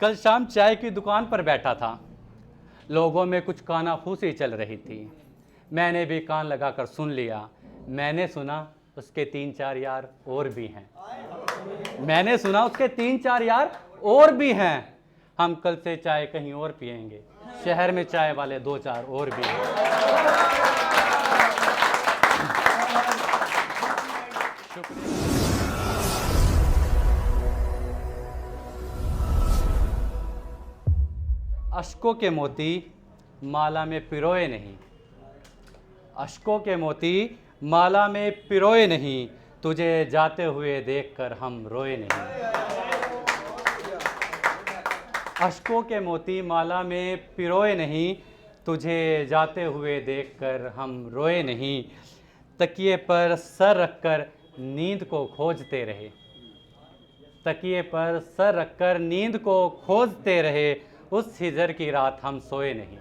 कल शाम चाय की दुकान पर बैठा था। लोगों में कुछ कानाफूसी चल रही थी। मैंने भी कान लगाकर सुन लिया। मैंने सुना उसके 3-4 यार और भी हैं। मैंने सुना उसके 3-4 यार और भी हैं। हम कल से चाय कहीं और पिएंगे। शहर में चाय वाले 2-4 और भी हैं। अश्कों के मोती माला में पिरोए नहीं। अश्कों के मोती माला में पिरोए नहीं। तुझे जाते हुए देखकर हम रोए नहीं। अश्कों के मोती माला में पिरोए नहीं। तुझे जाते हुए देखकर हम रोए नहीं। तकिए पर सर रखकर नींद को खोजते रहे। तकिए पर सर रखकर नींद को खोजते रहे। उस हिजर की रात हम सोए नहीं।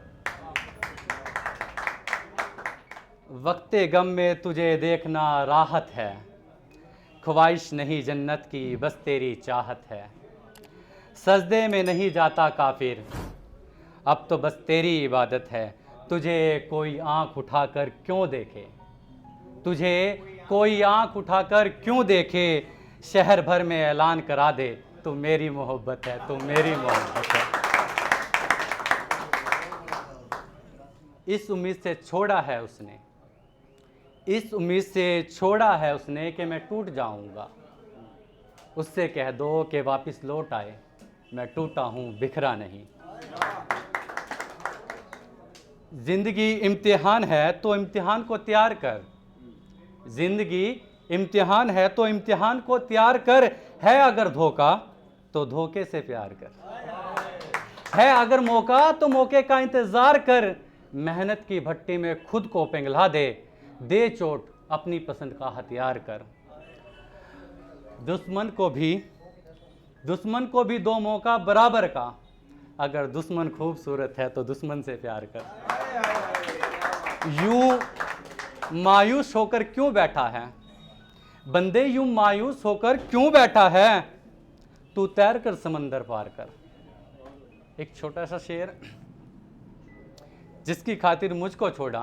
वक्ते गम में तुझे देखना राहत है। ख्वाहिश नहीं जन्नत की बस तेरी चाहत है। सजदे में नहीं जाता काफिर अब तो बस तेरी इबादत है। तुझे कोई आंख उठाकर क्यों देखे। तुझे कोई आंख उठाकर क्यों देखे। शहर भर में ऐलान करा दे तू मेरी मोहब्बत है, तू मेरी मोहब्बत है। इस उम्मीद से छोड़ा है उसने। इस उम्मीद से छोड़ा है उसने कि मैं टूट जाऊंगा। उससे कह दो कि वापस लौट आए। मैं टूटा हूं बिखरा नहीं। जिंदगी इम्तिहान है तो इम्तिहान को तैयार कर। जिंदगी इम्तिहान है तो इम्तिहान को तैयार कर। है अगर धोखा तो धोखे से प्यार कर। है अगर मौका तो मौके का इंतजार कर। मेहनत की भट्टी में खुद को पिघला दे। दे चोट अपनी पसंद का हथियार कर। दुश्मन को भी दो मौका बराबर का। अगर दुश्मन खूबसूरत है तो दुश्मन से प्यार कर। यूं मायूस होकर क्यों बैठा है। बंदे यूं मायूस होकर क्यों बैठा है। तू तैर कर समंदर पार कर। एक छोटा सा शेर। जिसकी खातिर मुझको छोड़ा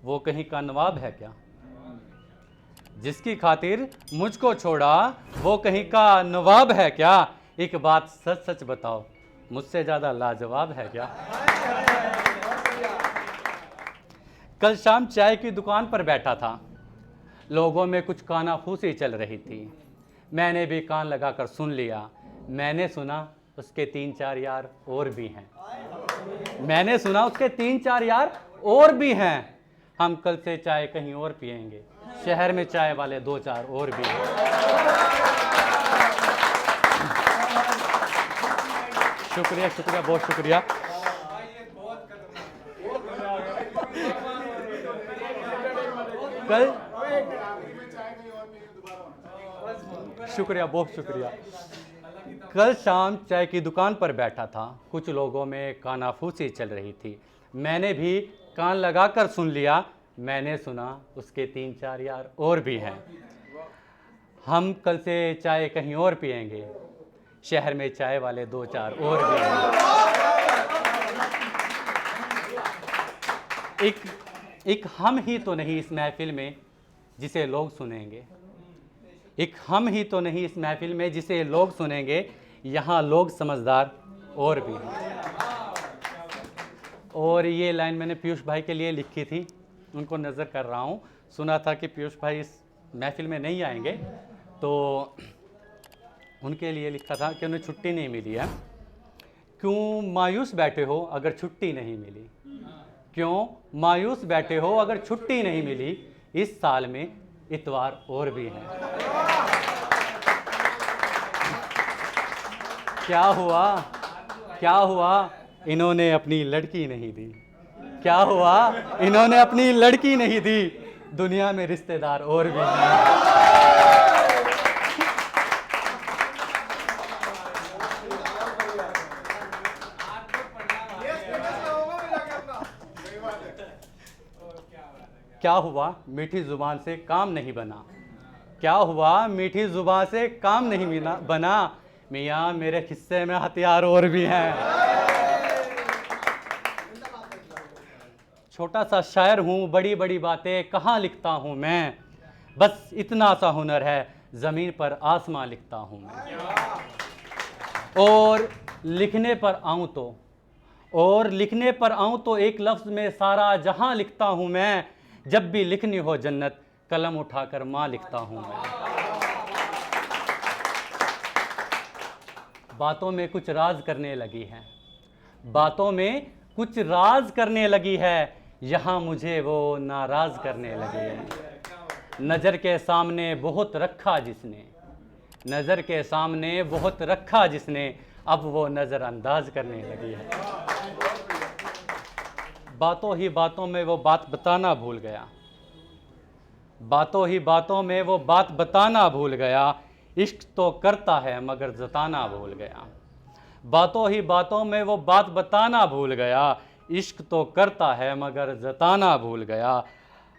वो कहीं का नवाब है क्या। जिसकी खातिर मुझको छोड़ा वो कहीं का नवाब है क्या। एक बात सच सच बताओ मुझसे ज्यादा लाजवाब है क्या। कल शाम चाय की दुकान पर बैठा था। लोगों में कुछ कानाफूसी चल रही थी। मैंने भी कान लगाकर सुन लिया। मैंने सुना उसके 3-4 यार और भी हैं। मैंने सुना उसके 3-4 यार और भी हैं। हम कल से चाय कहीं और पिएंगे। शहर में चाय वाले 2-4 और भी हैं। शुक्रिया शुक्रिया बहुत शुक्रिया। कल शुक्रिया बहुत शुक्रिया। कल शाम चाय की दुकान पर बैठा था। कुछ लोगों में कानाफूसी चल रही थी। मैंने भी कान लगाकर सुन लिया। मैंने सुना उसके 3-4 यार और भी हैं। हम कल से चाय कहीं और पिएंगे। शहर में चाय वाले 2-4 और भी हैं। एक हम ही तो नहीं इस महफिल में जिसे लोग सुनेंगे। एक हम ही तो नहीं इस महफिल में जिसे लोग सुनेंगे। यहाँ लोग समझदार और भी हैं। और ये लाइन मैंने पीयूष भाई के लिए लिखी थी। उनको नज़र कर रहा हूँ। सुना था कि पीयूष भाई इस महफिल में नहीं आएंगे तो उनके लिए लिखा था कि उन्हें छुट्टी नहीं मिली है। क्यों मायूस बैठे हो अगर छुट्टी नहीं मिली। क्यों मायूस बैठे हो अगर छुट्टी नहीं मिली। इस साल में इतवार और भी हैं। क्या हुआ इन्होंने अपनी लड़की नहीं दी। क्या हुआ इन्होंने अपनी लड़की नहीं दी। दुनिया में रिश्तेदार और भी हैं। क्या हुआ मीठी जुबान से काम नहीं बना। क्या हुआ मीठी जुबान से काम नहीं बना। मियाँ मेरे हिस्से में हथियार और भी हैं। छोटा सा शायर हूँ, बड़ी बड़ी बातें कहाँ लिखता हूँ मैं, बस इतना सा हुनर है, ज़मीन पर आसमां लिखता हूँ मैं। और लिखने पर आऊँ तो एक लफ्ज़ में सारा जहां लिखता हूँ मैं। जब भी लिखनी हो जन्नत, कलम उठाकर माँ लिखता हूँ मैं। बातों में कुछ राज करने लगी है, बातों में कुछ राज करने लगी है, यहाँ मुझे वो नाराज करने लगी है। नज़र के सामने बहुत रखा जिसने, नज़र के सामने बहुत रखा जिसने, अब वो नज़रअंदाज करने लगी है। बातों ही बातों में वो बात बताना भूल गया, बातों ही बातों में वो बात बताना भूल गया। इश्क तो करता है मगर जताना भूल गया। बातों ही बातों में वो बात बताना भूल गया। इश्क तो करता है मगर जताना भूल गया।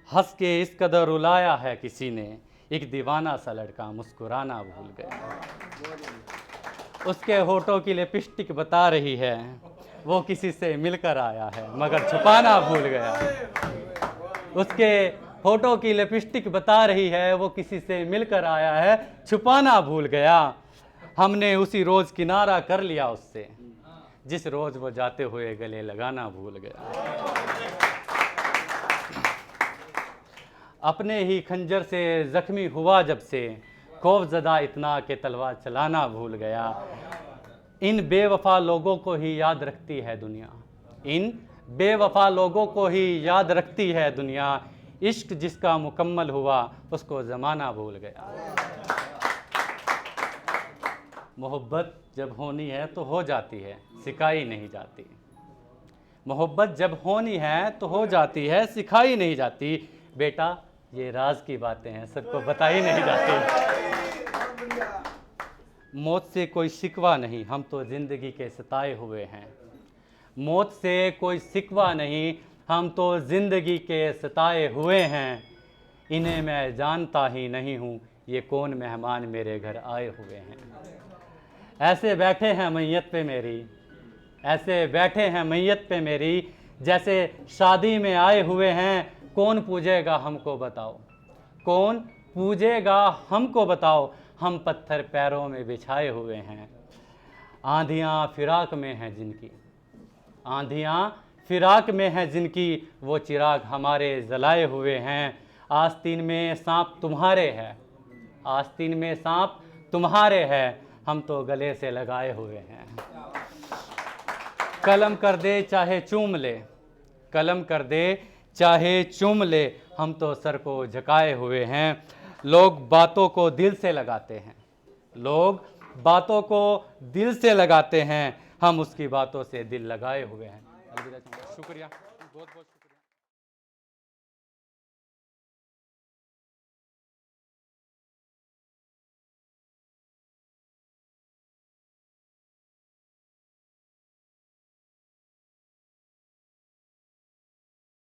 हंस के इस कदर रुलाया है किसी ने, एक दीवाना सा लड़का मुस्कुराना भूल गया। उसके होठों की लिपस्टिक बता रही है, वो किसी से मिलकर आया है मगर छुपाना भूल गया। उसके होठों की लिपस्टिक बता रही है, वो किसी से मिलकर आया है, छुपाना भूल गया। हमने उसी रोज़ किनारा कर लिया उससे, जिस रोज़ वो जाते हुए गले लगाना भूल गया। अपने ही खंजर से जख्मी हुआ जब से, खौफज़दा इतना कि तलवार चलाना भूल गया। इन बेवफा लोगों को ही याद रखती है दुनिया, इन बेवफा लोगों को ही याद रखती है दुनिया। इश्क जिसका मुकम्मल हुआ उसको ज़माना भूल गया। मोहब्बत जब होनी है तो हो जाती है, सिखाई नहीं जाती। मोहब्बत जब होनी है तो हो जाती है, सिखाई नहीं जाती। बेटा ये राज की बातें हैं, सबको बताई नहीं जाती। मौत से कोई शिकवा नहीं, हम तो ज़िंदगी के सताए हुए हैं। मौत से कोई शिकवा नहीं, हम तो ज़िंदगी के सताए हुए हैं। इन्हें मैं जानता ही नहीं हूँ, ये कौन मेहमान मेरे घर आए हुए हैं। ऐसे बैठे हैं मैयत पे मेरी, ऐसे बैठे हैं मैयत पे मेरी, जैसे शादी में आए हुए हैं। कौन पूजेगा हमको बताओ, कौन पूजेगा हमको बताओ, हम पत्थर पैरों में बिछाए हुए हैं। आंधियाँ फिराक में हैं जिनकी, आंधियाँ फिराक में हैं जिनकी, वो चिराग हमारे जलाए हुए हैं। आस्तीन में सांप तुम्हारे हैं, आस्तीन में सांप तुम्हारे हैं, हम तो गले से लगाए हुए हैं। कलम कर दे चाहे चूम ले, कलम कर दे चाहे चूम ले, हम तो सर को झुकाए हुए हैं। लोग बातों को दिल से लगाते हैं, लोग बातों को दिल से लगाते हैं, हम उसकी बातों से दिल लगाए हुए हैं। शुक्रिया, बहुत बहुत।